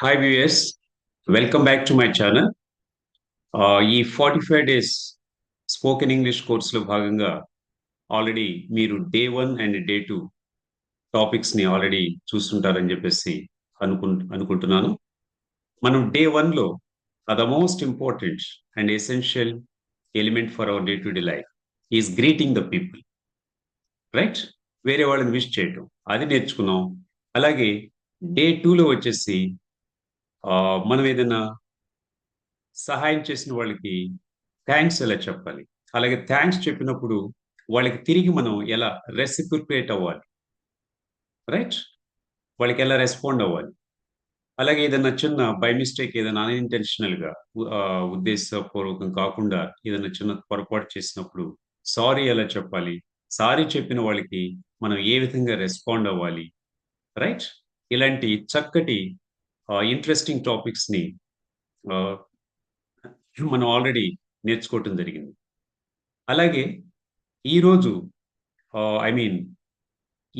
Hi viewers, welcome back to my channel. ఈ 45 days spoken English కోర్సులో భాగంగా already మీరు డే 1 అండ్ డే 2 టాపిక్స్ని ఆల్రెడీ చూస్తుంటారని చెప్పేసి అనుకుంటున్నాను. మనం డే 1లో the most important and essential element for our day to day life is greeting the people, right? వేరే వాళ్ళని విష్ చేయటం, అది నేర్చుకున్నాం. అలాగే డే 2లో వచ్చేసి మనం ఏదైనా సహాయం చేసిన వాళ్ళకి థ్యాంక్స్ ఎలా చెప్పాలి, అలాగే థ్యాంక్స్ చెప్పినప్పుడు వాళ్ళకి తిరిగి మనం ఎలా రెసిప్రికేట్ అవ్వాలి, రైట్? వాళ్ళకి ఎలా రెస్పాండ్ అవ్వాలి. అలాగే ఏదైనా చిన్న బై మిస్టేక్ ఏదైనా అన్ఇంటెన్షనల్ గా ఉద్దేశపూర్వకం కాకుండా ఏదైనా చిన్న పొరపాటు చేసినప్పుడు సారీ ఎలా చెప్పాలి, సారీ చెప్పిన వాళ్ళకి మనం ఏ విధంగా రెస్పాండ్ అవ్వాలి, రైట్? ఇలాంటి చక్కటి ఇంట్రెస్టింగ్ టాపిక్స్ ని ఆ, మనం ఆల్రెడీ నేర్చుకోవటం జరిగింది. అలాగే ఈరోజు ఐ మీన్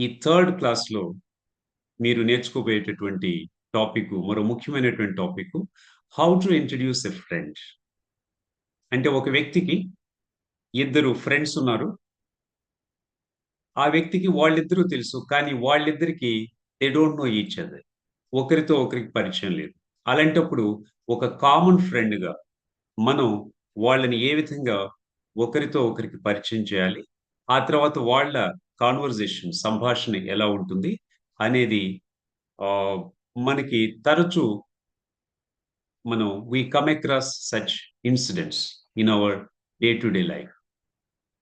ఈ థర్డ్ క్లాస్లో మీరు నేర్చుకోబోయేటటువంటి టాపిక్, మరో ముఖ్యమైనటువంటి topic, how to introduce a friend. అంటే ఒక వ్యక్తికి ఇద్దరు ఫ్రెండ్స్ ఉన్నారు. ఆ వ్యక్తికి వాళ్ళిద్దరూ తెలుసు, కానీ వాళ్ళిద్దరికి they don't know each other. ఒకరితో ఒకరికి పరిచయం లేదు. అలాంటప్పుడు ఒక కామన్ ఫ్రెండ్గా మనం వాళ్ళని ఏ విధంగా ఒకరితో ఒకరికి పరిచయం చేయాలి, ఆ తర్వాత వాళ్ళ కాన్వర్జేషన్ సంభాషణ ఎలా ఉంటుంది అనేది ఆ, మనకి తరచూ మనం we come across such incidents in our day to day life.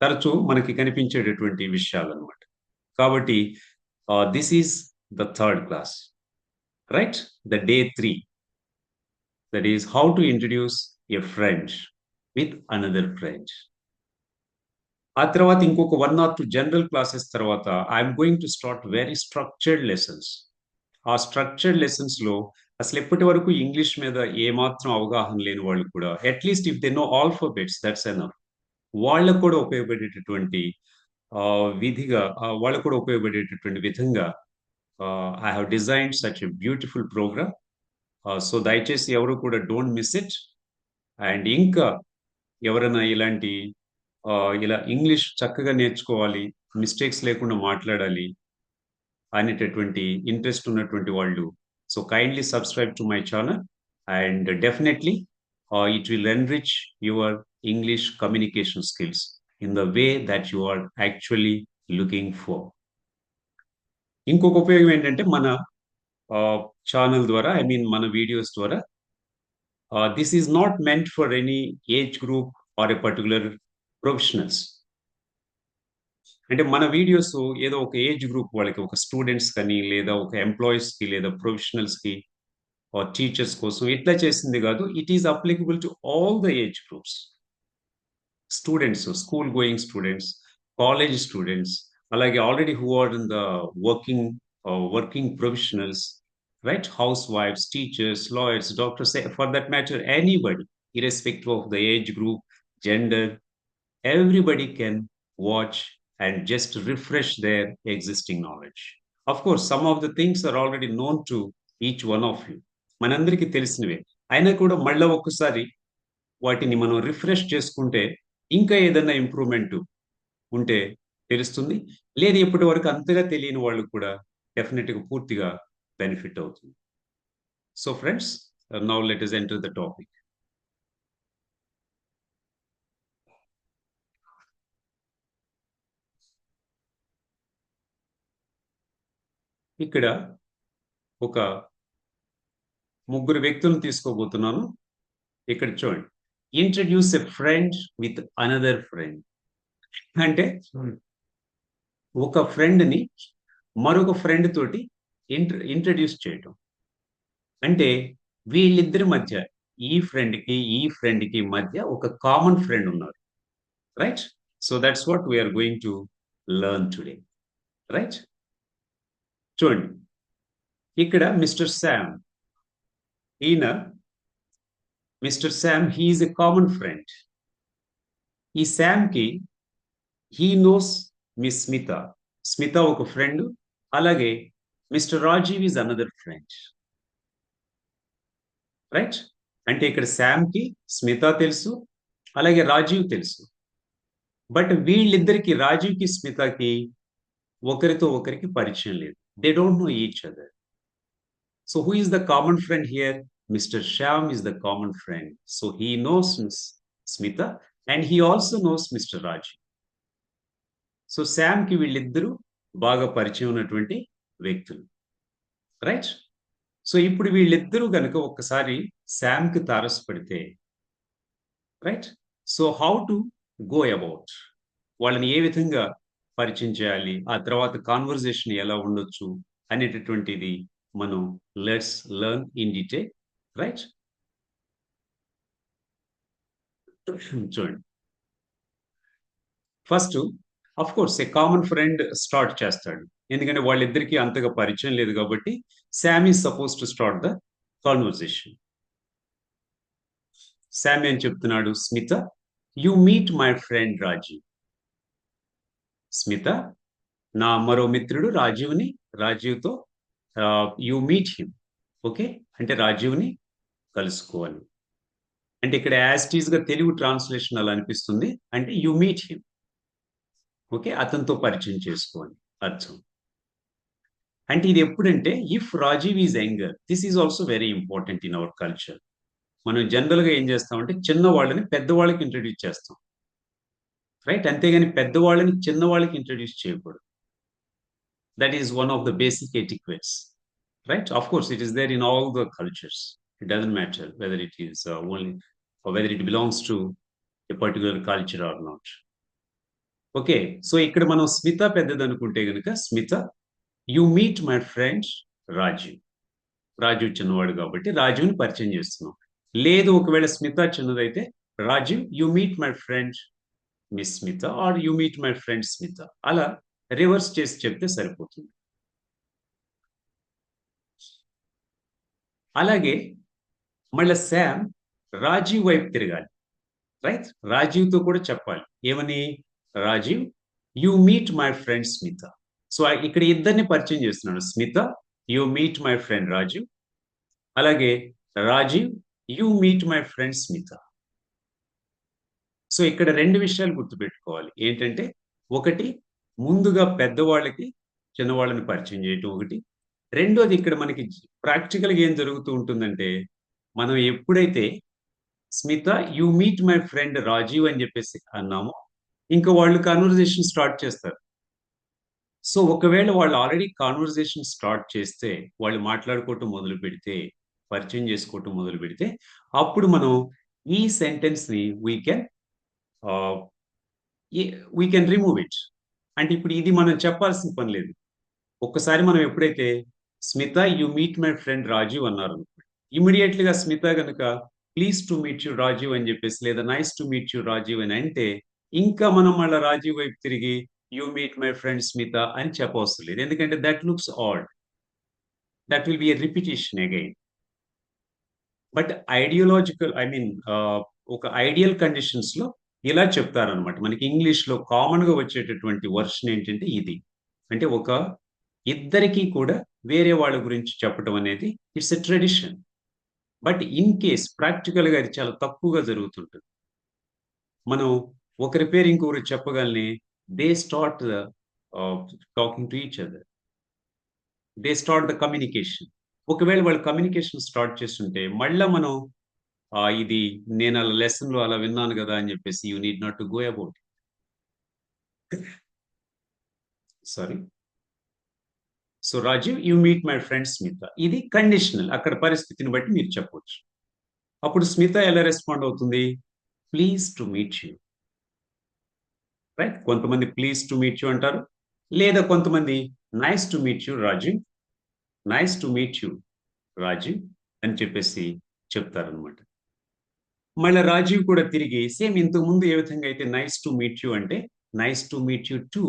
తరచూ మనకి కనిపించేటటువంటి విషయాలు అనమాట. కాబట్టి this is the third class, right? The day 3, that is how to introduce a friend with another friend. ఆ తర్వాత ఇంకొక 1 or 2 జనరల్ క్లాసెస్ తర్వాత I'm going to start very structured lessons. ఆ స్ట్రక్చర్డ్ లెసన్స్ లో అసలు ఎప్పటి వరకు ఇంగ్లీష్ మీద ఏమాత్రం అవగాహన లేని వాళ్ళు కూడా at least if they know alphabets that's enough, వాళ్ళకు కూడా ఉపయోగపడేటటువంటి విధిగా, వాళ్ళకు కూడా ఉపయోగపడేటటువంటి విధంగా I have designed such a beautiful program. So దయచేసి ఎవరు కూడా డోంట్ మిస్ ఇట్. అండ్ ఇంకా ఎవరైనా ఇలాంటి ఆ, ఇలా ఇంగ్లీష్ చక్కగా నేర్చుకోవాలి, మిస్టేక్స్ లేకుండా మాట్లాడాలి అనేటటువంటి ఇంట్రెస్ట్ ఉన్నటువంటి వాళ్ళు, so kindly subscribe to my channel and definitely it will enrich your English communication skills in the way that you are actually looking for. ఇంకొక ఉపయోగం ఏంటంటే మన ఛానల్ ద్వారా, ఐ మీన్ మన వీడియోస్ ద్వారా, this is not meant for any age group or a particular professionals. అంటే మన videos ఏదో ఒక ఏజ్ గ్రూప్ వాళ్ళకి, ఒక స్టూడెంట్స్ కానీ లేదా ఒక ఎంప్లాయీస్ కి లేదా ప్రొఫెషనల్స్ కి టీచర్స్ కోసం ఇట్లా చేసింది కాదు. It is applicable to all the age groups. Students, school going students, college students, అలాగే already who are in the working working professionals, right? హౌస్ వైఫ్స్, teachers, lawyers, doctors, for that matter anybody, irrespective of the age group, gender, everybody can watch and just refresh their existing knowledge. Of course, some of the things are already known to each one of you. మనందరికీ తెలిసినవే. అయినా కూడా మళ్ళీ ఒక్కసారి వాటిని మనం refresh చేసుకుంటే ఇంకా ఏదైనా ఇంప్రూవ్మెంట్ ఉంటే తెలుస్తుంది. లేదు ఇప్పటి వరకు అంతగా తెలియని వాళ్ళు కూడా డెఫినెట్గా పూర్తిగా బెనిఫిట్ అవుతుంది. So friends, now let us enter the topic. ఇక్కడ ఒక ముగ్గురు వ్యక్తులను తీసుకోబోతున్నాను. ఇక్కడ చూడండి, introduce a friend with another friend. అంటే ఒక ఫ్రెండ్ ని మరొక ఫ్రెండ్ తోటి ఇంట్రడ్యూస్ చేయటం. అంటే వీళ్ళిద్దరి మధ్య, ఈ ఫ్రెండ్ కి మధ్య ఒక కామన్ ఫ్రెండ్ ఉన్నారు, right? So that's what we're going to learn today, right? చూడండి, ఇక్కడ మిస్టర్ శామ్, ఈయన mister Sam, he is a common friend. ఈ శామ్ కి he knows miss Smita. Smita ఒక ఫ్రెండ్, అలాగే mister Rajiv is another friend. Right? అంటే ఇక్కడ శామ్‌కి స్మిత తెలుసు. అలాగే రాజీవ్ తెలుసు. బట్ వీళ్ళిద్దరికీ రాజీవ్‌కి, స్మితకి ఒకరితో ఒకరికి పరిచయం లేదు. They don't know each other. So who is the common friend here? Mr. Shyam is the common friend. So he knows Miss Smita and he also knows Mr. Raj. So శామ్‌కి వీళ్ళిద్దరూ బాగా పరిచయం ఉన్నటువంటి వ్యక్తులు. రైట్? సో ఇప్పుడు వీళ్ళిద్దరూ గనుక ఒక్కసారి శామ్‌కి తారసపడితే right? So how to go about? వాళ్ళని ఏ విధంగా పరిచయం చేయాలి? ఆ తర్వాత కాన్వర్జేషన్ ఎలా ఉండొచ్చు? అనేటటువంటిది మనం let's learn in detail. Right? చూడండి. First course a common friend start చేస్తాడు. ఎందుకంటే వాళ్ళిద్దరికీ అంతగా పరిచయం లేదు కాబట్టి Sam is suppose to start the conversation. Sam ఏం చెప్తున్నాడు? Smita, you meet my friend Rajeev. Smita, నా మరో మిత్రుడు రాజీవ్‌ని రాజీవ్‌తో యు మీట్ హిమ్. ఓకే. అంటే రాజీవ్‌ని కలుసుకోవాలి. అంటే ఇక్కడ యాజ్ ఇట్ ఈస్‌గా తెలుగు ట్రాన్స్‌లేషన్ అలా అనిపిస్తుంది. అంటే యు మీట్ హిమ్. ఓకే. అతనితో పరిచయం చేసుకోవాలి అర్థం. అంటే ఇది ఎప్పుడంటే if Rajiv is younger, this is also very important in our culture. మనం జనరల్‌గా ఏం చేస్తామంటే చిన్నవాళ్ళని పెద్దవాళ్ళకి ఇంట్రొడ్యూస్ చేస్తాం. రైట్? అంతేగాని పెద్దవాళ్ళని చిన్నవాళ్ళకి ఇంట్రొడ్యూస్ చేయకూడదు. That is one of the basic etiquettes. Right? Of course it is there in all the cultures. It doesn't matter whether it is only or whether it belongs to a particular culture or not. Okay. So ఇక్కడ మనం స్మిత పెద్దదనుకుంటే గనుక Smita, you meet my friend Rajeev. Rajeev చిన్నవాడు కాబట్టి రాజీవ్‌ని పరిచయం చేస్తున్నాం. లేదు ఒకవేళ స్మిత చిన్నదైతే Rajeev you meet my friend miss Smitha are you meet my friend Smita. అలా రివర్స్ చేసి చెప్తే సరిపోతుంది. అలాగే మళ్ళా శామ్ రాజీవ్ వైపు తిరగాలి. రైట్? రాజీవ్‌తో కూడా చెప్పాలి. ఏమని? Rajeev you meet my friend Smita. So ఇక్కడ ఇద్దరిని పరిచయం చేస్తున్నాడు. Smita you meet my friend Rajeev. అలాగే Rajeev you meet my friend Smita. So ఇక్కడ 2 విషయాలు గుర్తుపెట్టుకోవాలి. ఏంటంటే, ఒకటి ముందుగా పెద్దవాళ్ళకి చిన్నవాళ్ళని పరిచయం చేయటం ఒకటి. రెండోది ఇక్కడ మనకి ప్రాక్టికల్‌గా ఏం జరుగుతూ ఉంటుందంటే, మనం ఎప్పుడైతే Smita you meet my friend Rajiv అని చెప్పేసి అన్నామో, ఇంక వాళ్ళు కన్వర్జేషన్ స్టార్ట్ చేస్తారు. సో ఒకవేళ వాళ్ళు ఆల్రెడీ కన్వర్జేషన్ స్టార్ట్ చేస్తే, వాళ్ళు మాట్లాడుకోవటం మొదలుపెడితే, పరిచయం చేసుకోవటం మొదలుపెడితే, అప్పుడు మనం ఈ సెంటెన్స్‌ని వి కెన్ ఆహ్ వీ కెన్ రిమూవ్ ఇట్. అంటే ఇప్పుడు ఇది మనం చెప్పాల్సిన పని లేదు. ఒక్కసారి మనం ఎప్పుడైతే Smita you meet my friend Rajiv అన్నారనుకోండి. ఇమ్మీడియేట్‌లీగా స్మిత గనుక please to meet you Rajiv అని చెప్పేసి లేదా nice to meet you Rajiv అని అంటే, ఇంకా మనం మళ్ళా రాజీవ్ వైపు తిరిగి you meet my friend Smita అని చెప్పవసరం లేదు. ఎందుకంటే that looks odd. That will be a repetition again. But ideological I mean ఒక ఐడియల్ కండిషన్స్‌లో ఇలా చెప్తారనమాట. మనకి ఇంగ్లీష్‌లో కామన్‌గా వచ్చేటటువంటి వెర్షన్ ఏంటంటే ఇది. అంటే ఒక ఇద్దరికీ కూడా వేరే వాళ్ళ గురించి చెప్పటం అనేది it's a tradition. But in case ప్రాక్టికల్‌గా అది చాలా తక్కువగా జరుగుతుంటుంది. మనం ఒకరి పేరు ఇంకొకరికి చెప్పగాల్నే దే స్టార్ట్ ఆహ్, talking to each other. They start the communication. ఒకవేళ వాళ్ళు కమ్యూనికేషన్ స్టార్ట్ చేసుంటే మళ్ళా మనం ఇది నేను అలా లెసన్‌లో అలా విన్నాను గదా! అని జెప్పేసి you need not to go about. Sorry. So, Rajiv you meet my friend Smita. ఇది కండిషనల్. అక్కడ పరిస్థితిని బట్టి మీరు చెప్పొచ్చు. అప్పుడు స్మిత ఎలా రెస్పాండ్ అవుతుంది? Please to meet you. Right? కొంతమంది ప్లీజ్ టు మీట్ యూ అంటారు. లేదా కొంతమంది nice to meet you Rajiv. Nice to meet you Rajiv అని చెప్పేసి చెప్తారనమాట. మళ్ళా రాజీవ్ కూడా తిరిగి సేమ్ ఇంతకుముందు ఏ విధంగా అయితే నైస్ టు మీట్ యూ అంటే nice to meet you two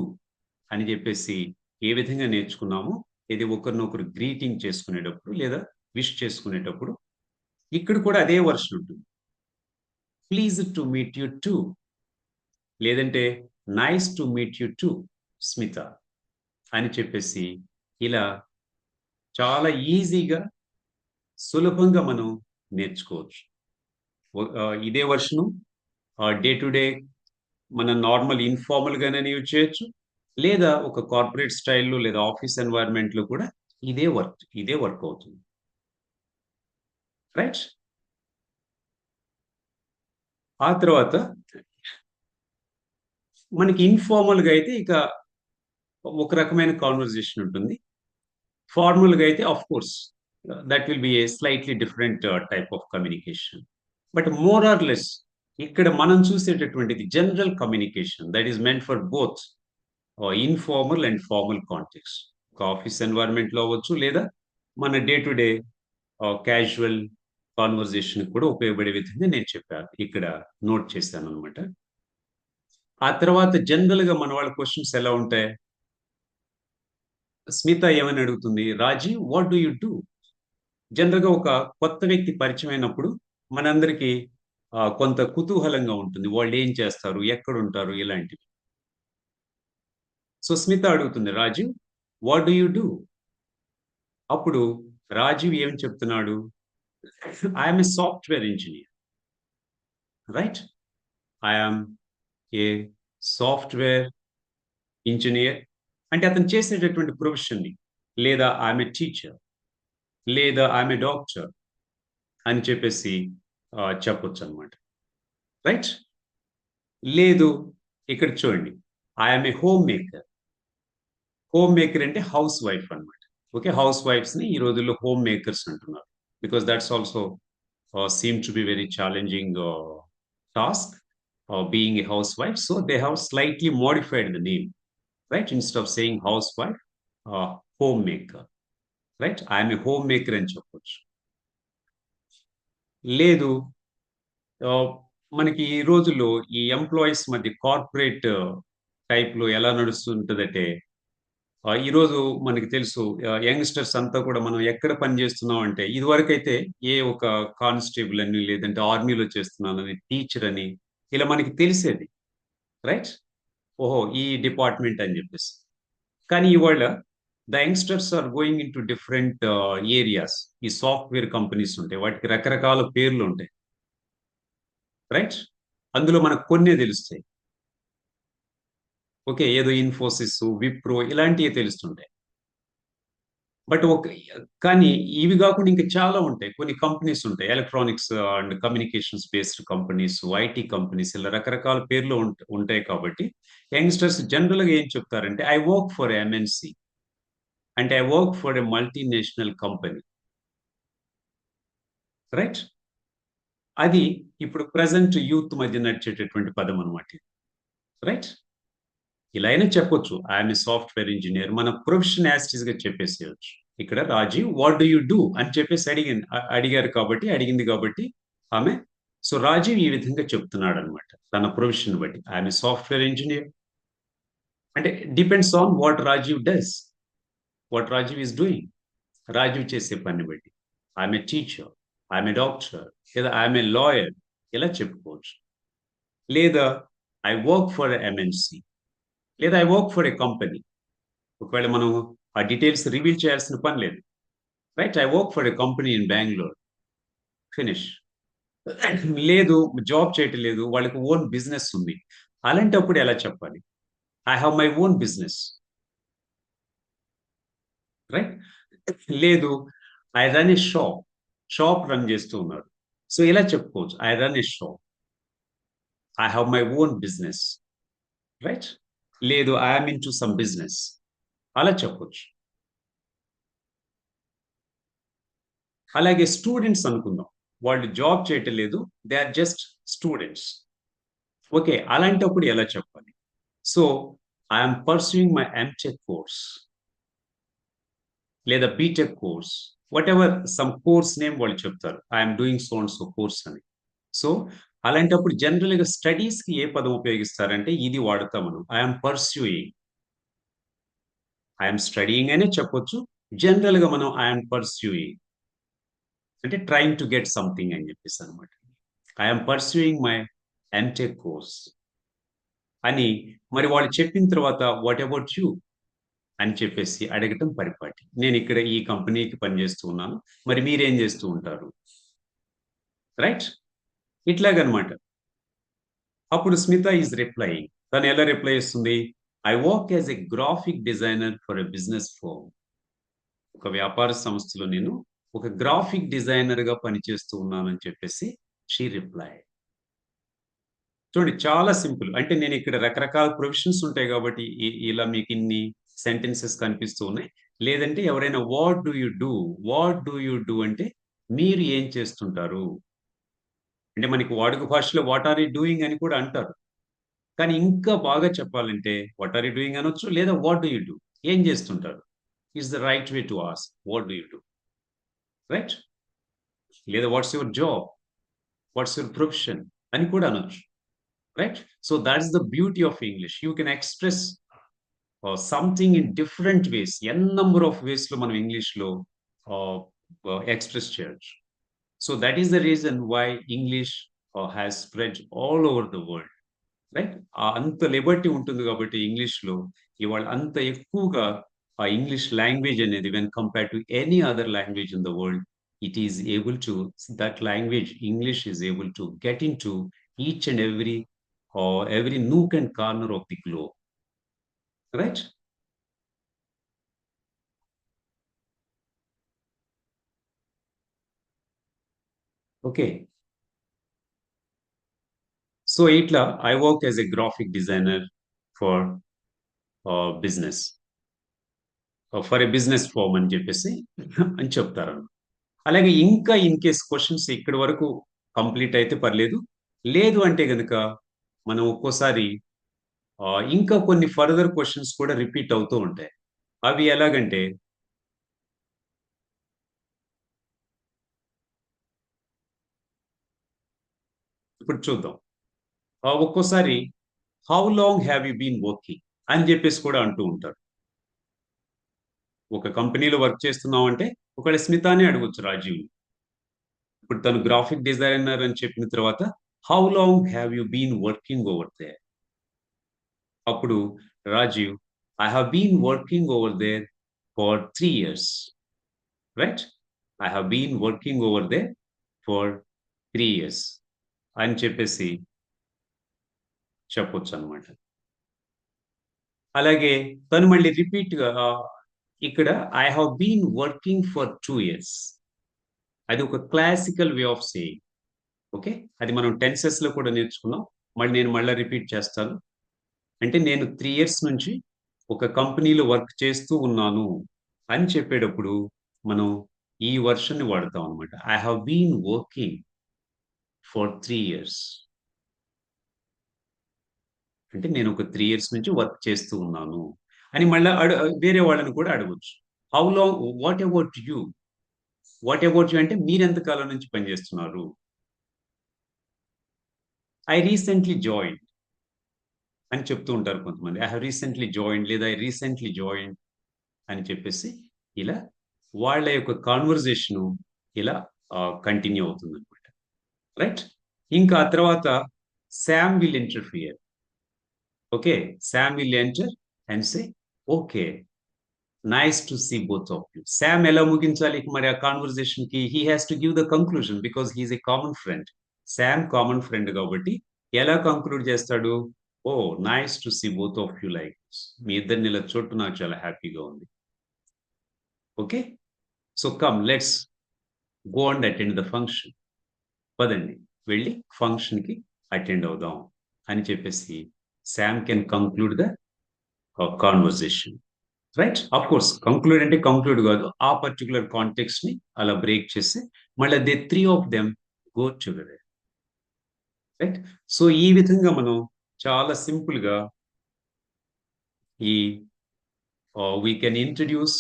అని చెప్పేసి ఏ విధంగా నేర్చుకున్నామో ఇది ఒకరినొకరు గ్రీటింగ్ చేసుకునేటప్పుడు లేదా విష్ చేసుకునేటప్పుడు ఇక్కడ కూడా అదే వర్షన్ ఉంటుంది. Pleased to meet you too లేదంటే nice to meet you too Smita అని చెప్పేసి ఇలా చాలా ఈజీగా సులభంగా మనం నేర్చుకోవచ్చు. ఇదే వర్షను డే టు డే మన నార్మల్ ఇన్ఫార్మల్ గానే యూజ్ చేయొచ్చు. లేదా ఒక కార్పొరేట్ స్టైల్‌లో లేదా ఆఫీస్ ఎన్వైర్న్‌మెంట్‌లో కూడా ఇదే వర్క్ అవుతుంది. రైట్? ఆ తర్వాత మనకి ఇన్ఫార్మల్‌గా అయితే ఇక ఒక రకమైన కన్వర్జేషన్ ఉంటుంది. ఫార్మల్‌గా అయితే of course that will be a slightly different type of communication. But more or less ఇక్కడ మనం చూసేటటువంటిది general communication that is meant for both informal and formal context. ఒక ఆఫీస్ ఎన్వైర్న్మెంట్‌లో అవ్వచ్చు లేదా మన day to day casual conversation కూడా ఉపయోగపడే విధంగా నేను చెప్పాను. ఇక్కడ నోట్ చేశాననమాట. ఆ తర్వాత జనరల్‌గా మన వాళ్ళ క్వెషన్స్ ఎలా ఉంటాయి? స్మిత ఏమని అడుగుతుంది? Rajiv what do you do? జనరల్‌గా ఒక కొత్త వ్యక్తి పరిచయం అయినప్పుడు మనందరికీ కొంత కుతూహలంగా ఉంటుంది. వాళ్ళేం చేస్తారు? ఎక్కడుంటారు? ఇలాంటివి. సో, స్మిత అడుగుతుంది, Rajiv what do you do? అప్పుడు రాజీవ్ ఏం చెప్తున్నాడు? I am a software engineer. Right? I am a software engineer అంటే అతను చేసేటటువంటి ప్రొఫెషన్‌ని లేదా ఐ యామ్ ఎ టీచర్ లేదా ఐ యామ్ ఎ డాక్టర్ అని చెప్పేసి చెప్పొచ్చనమాట. రైట్? లేదు ఇక్కడ చూడండి. I am a home maker. Home maker అంటే హౌస్ వైఫ్ అన్నమాట. ఓకే. హౌస్ వైఫ్స్‌ని ఈ రోజుల్లో హోమ్ మేకర్స్ అంటున్నారు. Because that's also seem to be very challenging task being a house wife. So, they have slightly modified the name. Right? Instead of saying house wife home maker. Right? I am a home maker అని చెప్పొచ్చు. లేదు ఆహ్, మనకి ఈ రోజుల్లో ఈ employees మధ్య corporate టైప్‌లో ఎలా నడుస్తుంటదంటే ఈరోజు మనకి తెలుసు యంగ్‌స్టర్స్ అంతా కూడా మనం ఎక్కడ పని చేస్తున్నాం అంటే, ఇదివరకైతే ఏ ఒక కానిస్టేబుల్ అని, లేదంటే ఆర్మీలో చేస్తున్నానని, టీచర్ అని ఇలా మనకి తెలిసేది. రైట్? ఓహో! ఈ డిపార్ట్‌మెంట్ అని చెప్పేసి. కానీ ఇవాళ the youngsters are going into different areas. ఈ సాఫ్ట్‌వేర్ కంపెనీస్ ఉంటాయి. వాటికి రకరకాల పేర్లుంటాయి. రైట్? అందులో మనకు కొన్నే తెలుస్తాయి. ఓకే. ఏదో ఇన్ఫోసిస్, విప్రో ఇలాంటియే తెలుస్తుంటాయి. బట్ కానీ ఇవి గాకుండా ఇంకా చాలా ఉంటాయి. కొన్ని కంపెనీస్ ఉంటాయి. Electronics and communications based companies, IT companies ఇలా రకరకాల పేర్లు ఉంటాయి కాబట్టి యంగ్‌స్టర్స్ జనరల్‌గా ఏం చెప్తారంటే ఐ వర్క్ ఫర్ ఎంఎన్‌సి అంటే I work for a multinational company. Right? అది ఇప్పుడు ప్రెజెంట్ యూత్ మధ్య నడిచేటటువంటి పదం అన్నమాట ఇది. రైట్? ఇలా అయినా చెప్పొచ్చు. I am a software engineer. మన ప్రొఫెషన్ యాస్ ఇట్ ఈస్‌గా చెప్పేసేయొచ్చు. ఇక్కడ Rajiv what do you do అని చెప్పేసి అడిగారు కాబట్టి, అడిగింది కాబట్టి ఆమె సో, రాజీవ్ ఈ విధంగా చెప్తున్నాడన్నమాట. తన ప్రొఫెషన్ బట్టి. I am a software engineer అంటే depends on what Rajeev does. What Rajeev is doing. Rajeev చేసే పనిని బట్టి. I am a teacher. I am a doctor లేదా ఐ యామ్ ఎ లాయర్ ఇలా చెప్పుకోవచ్చు. లేదా ఐ వర్క్ ఫర్ ఎంఎన్‌సి లేదా I work for a company. ఒకవేళ మనం ఆ డీటెయిల్స్ రివీల్ చేయాల్సిన పని లేదు. Right? I work for a company in Bengaluru. Finish. లేదు జాబ్ చేయటం లేదు. వాళ్ళకి ఓన్ బిజినెస్ ఉంది. అలాంటప్పుడు ఎలా చెప్పాలి? I have my own business. Right? లేదు I run a shop. Shop run చేస్తూ ఉన్నారు. సో, ఇలా చెప్పుకోవచ్చు. I run a shop. I have my own business. Right? లేదు I am into some business. అలా చెప్పొచ్చు. అలాగే స్టూడెంట్స్ అనుకుందాం. వాళ్ళు జాబ్ చేయటం లేదు. They are just students. Okay. అలాంటప్పుడు ఎలా చెప్పాలి? So, I am pursuing my MTech course లేదా BTech course. Whatever some course name వాళ్ళు చెప్తారు. I am doing so and so course అని. సో, అలాంటప్పుడు జనరల్‌గా స్టడీస్‌కి ఏ పదం ఉపయోగిస్తారంటే ఇది వాడతాం మనం. I am pursuing. I am studying అనే చెప్పొచ్చు. జనరల్‌గా మనం ఐ యామ్ పర్సూయింగ్ అంటే ట్రైయింగ్ టు గెట్ సంథింగ్ అని చెప్పేసనమాట. I am pursuing my MTech course అని మరి వాళ్ళు చెప్పిన తర్వాత వాట్ అబౌట్ యూ? అని చెప్పేసి అడగటం పరిపాటి. నేనిక్కడ ఈ కంపెనీకి పనిచేస్తూ ఉన్నాను. మరి మీరేం చేస్తూ ఉంటారు? రైట్? ఇట్లాగనమాట. అప్పుడు స్మిత ఈజ్ రిప్లైయింగ్. తను ఎలా రిప్లై చేస్తుంది? I work as a graphic designer for a business firm. ఒక వ్యాపార సంస్థలో నేను ఒక గ్రాఫిక్ డిజైనర్ గా పనిచేస్తూ ఉన్నానని చెప్పేసి షీ రిప్లై. చూడండి, చాలా సింపుల్. అంటే నేను ఇక్కడ రకరకాల ప్రొవిజన్స్ ఉంటాయి కాబట్టి ఇలా మీకు ఇన్ని సెంటెన్సెస్ కనిపిస్తూ ఉన్నాయి. లేదంటే ఎవరైనా what do you do, what do you do అంటే మీరు ఏం చేస్తుంటారు. అంటే మనకి వాడుక భాషలో వాట్ ఆర్ యూ డూయింగ్ అని కూడా అంటారు. కానీ ఇంకా బాగా చెప్పాలంటే వాట్ ఆర్ యూ డూయింగ్ అనొచ్చు, లేదా వాట్ డూ యూ డూ, ఏం చేస్తుంటారు is the right way to ask what do you do. Right? లేదా what's your job, what's your profession అని కూడా అనొచ్చు. Right? So that's the beauty of English. You can express something in different ways. N number of ways లో మనం English లో express చేయొచ్చు. So that is the reason why English has spread all over the world. Right? అంత liberty ఉంటుంది కాబట్టి English లో ఇవాళ అంత ఎక్కువగా ఆ ఇంగ్లీష్ లాంగ్వేజ్ అనేది when compare to any other language in the world, it is able to, that language English is able to get in to each and every nook and corner of the globe. Right? Okay. So itla I work as a graphic designer for business, for a business firm అని చెప్పేసి అని చెప్తారు. అలాగే ఇంకా in case questions ఇక్కడి వరకు complete అయితే పర్లేదు. లేదు అంటే గనుక మనం ఒక్కోసారి ఇంకా కొన్ని ఫర్దర్ క్వశ్చన్స్ కూడా రిపీట్ అవుతూ ఉంటాయి. అవి ఎలాగంటే ఇప్పుడు చూద్దాం. ఒక్కోసారి how long have you been working అని చెప్పేసి కూడా అంటూ ఉంటారు. ఒక కంపెనీలో వర్క్ చేస్తున్నాం అంటే ఒకవేళ స్మితానే అడగొచ్చు రాజీవ్. ఇప్పుడు తను గ్రాఫిక్ డిజైనర్ అని చెప్పిన తర్వాత how long have you been working over there. అప్పుడు Rajeev, I have been working over there for 3 years. Right? I have been working over there for 3 years అని చెప్పేసి చెప్పొచ్చు అనమాట. అలాగే తను మళ్ళీ రిపీట్ గా ఇక్కడ I have been working for 2 years. అది ఒక classical way of saying. Okay, అది మనం టెన్సెస్ లో కూడా నేర్చుకున్నాం. నేను మళ్ళీ రిపీట్ చేస్తాను. అంటే నేను 3 years నుంచి ఒక కంపెనీలో వర్క్ చేస్తూ ఉన్నాను అని చెప్పేటప్పుడు మనం ఈ వర్షన్ ని వాడతాం అనమాట. I have been working for 3 years. అంటే నేను ఒక 3 years నుంచి వర్క్ చేస్తూ ఉన్నాను అని మళ్ళీ వేరే వాళ్ళని కూడా అడగొచ్చు. How long, what about you, what about you అంటే మీరెంత కాలం నుంచి పనిచేస్తున్నారు. ఐ రీసెంట్లీ జాయిన్ అని చెప్తూ ఉంటారు కొంతమంది. ఐ హావ్ రీసెంట్లీ జాయిన్ లేదా ఐ రీసెంట్లీ జాయిన్ అని చెప్పేసి ఇలా వాళ్ళ యొక్క కాన్వర్జేషన్ ఇలా కంటిన్యూ అవుతుంది అనమాట. రైట్? ఇంకా ఆ తర్వాత Sam will interfere. Okay, Sam will enter and say okay, nice to see both of you. Sam ఎలా ముగించాలి మరి ఆ కాన్వర్జేషన్ కి? He has to give the conclusion because he's a common friend. Sam common friend కాబట్టి ఎలా conclude చేస్తాడు? Oh, nice to see both of you, like మీ ఇద్దరిని ఇలా చోటు నాకు చాలా హ్యాపీగా ఉంది. Okay, so come let's go and attend the function. పదండి వెళ్ళి ఫంక్షన్ కి అటెండ్ అవుదాం అని చెప్పేసి Sam can conclude the conversation. Right? Of course conclude అంటే కంక్లూడ్ కాదు, ఆ పర్టికులర్ కాంటెక్స్ట్ ని అలా బ్రేక్ చేసి మళ్ళీ they three of them go together. Right? So ఈ విధంగా మనం చాలా సింపుల్ గా ఈ we can introduce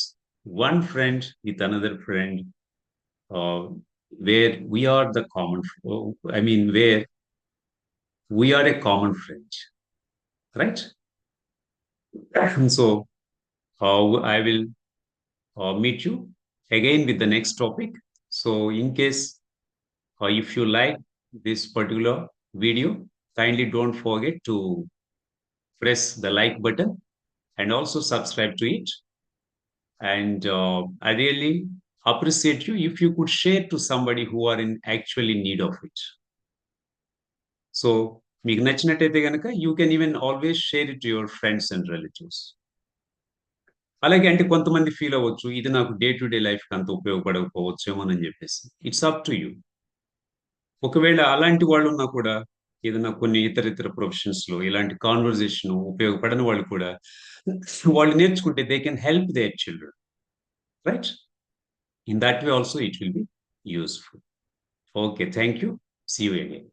one friend with another friend, uh, where we are the common, I mean, where we are a common friend, right? So I will meet you again with the next topic. So in case if you like this particular video, kindly don't forget to press the like button and also subscribe to it. And I really appreciate you if you could share to somebody who are in actually need of it. So మీకు నచ్చినట్టయితే కనుక you can even always share it to your friends and relatives. అలాగే అంటే కొంతమంది feel అవ్వచ్చు ఇది నాకు day to day life అంత ఉపయోగపడకపోవచ్చేమోనని చెప్పేసి. It's up to you. ఒకవేళ అలాంటి వాళ్ళు ఉన్నా కూడా ఏదైనా కొన్ని ఇతర ప్రొఫెషన్స్ లో ఇలాంటి కాన్వర్జేషన్ ఉపయోగపడని వాళ్ళు కూడా వాళ్ళు నేర్చుకుంటే they can help their children, right? In that way also it will be useful. Okay, thank you. See you again.